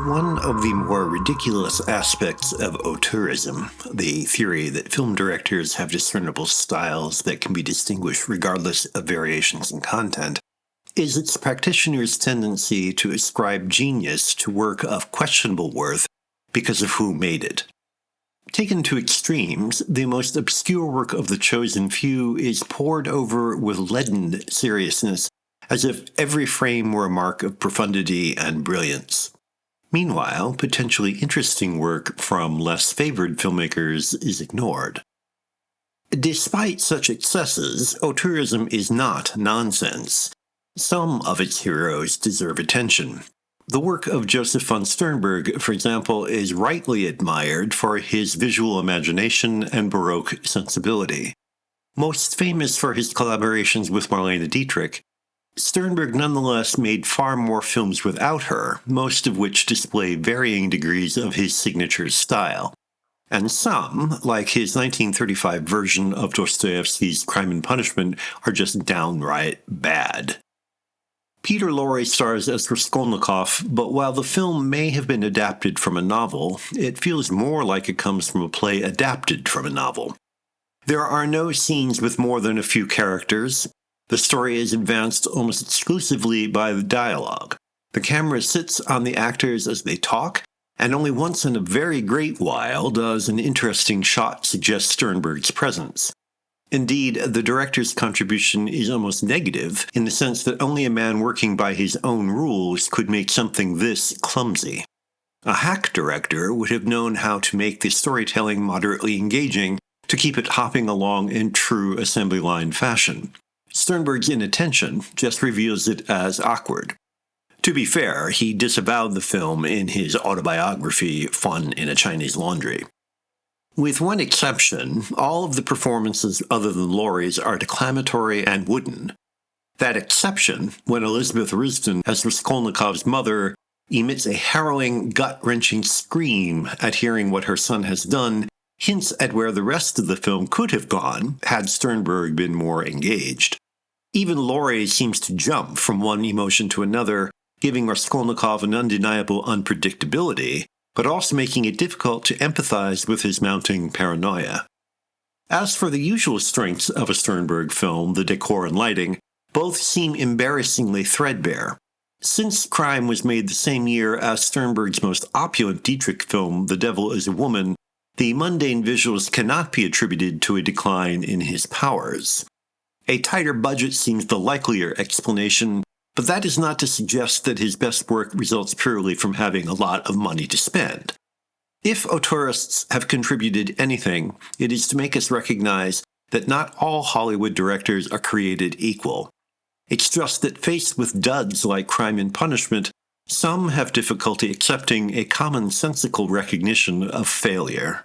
One of the more ridiculous aspects of auteurism, the theory that film directors have discernible styles that can be distinguished regardless of variations in content, is its practitioners' tendency to ascribe genius to work of questionable worth because of who made it. Taken to extremes, the most obscure work of the chosen few is pored over with leaden seriousness, as if every frame were a mark of profundity and brilliance. Meanwhile, potentially interesting work from less favored filmmakers is ignored. Despite such excesses, auteurism is not nonsense. Some of its heroes deserve attention. The work of Joseph von Sternberg, for example, is rightly admired for his visual imagination and Baroque sensibility. Most famous for his collaborations with Marlene Dietrich, Sternberg nonetheless made far more films without her, most of which display varying degrees of his signature style. And some, like his 1935 version of Dostoyevsky's Crime and Punishment, are just downright bad. Peter Lorre stars as Raskolnikov, but while the film may have been adapted from a novel, it feels more like it comes from a play adapted from a novel. There are no scenes with more than a few characters. The story is advanced almost exclusively by the dialogue. The camera sits on the actors as they talk, and only once in a very great while does an interesting shot suggest Sternberg's presence. Indeed, the director's contribution is almost negative, in the sense that only a man working by his own rules could make something this clumsy. A hack director would have known how to make the storytelling moderately engaging to keep it hopping along in true assembly line fashion. Sternberg's inattention just reveals it as awkward. To be fair, he disavowed the film in his autobiography, Fun in a Chinese Laundry. With one exception, all of the performances other than Lorre's are declamatory and wooden. That exception, when Elizabeth Risden as Raskolnikov's mother emits a harrowing, gut-wrenching scream at hearing what her son has done, hints at where the rest of the film could have gone had Sternberg been more engaged. Even Lorre seems to jump from one emotion to another, giving Raskolnikov an undeniable unpredictability, but also making it difficult to empathize with his mounting paranoia. As for the usual strengths of a Sternberg film, the decor and lighting, both seem embarrassingly threadbare. Since Crime was made the same year as Sternberg's most opulent Dietrich film, The Devil is a Woman, the mundane visuals cannot be attributed to a decline in his powers. A tighter budget seems the likelier explanation, but that is not to suggest that his best work results purely from having a lot of money to spend. If auteurists have contributed anything, it is to make us recognize that not all Hollywood directors are created equal. It's just that faced with duds like Crime and Punishment, some have difficulty accepting a commonsensical recognition of failure.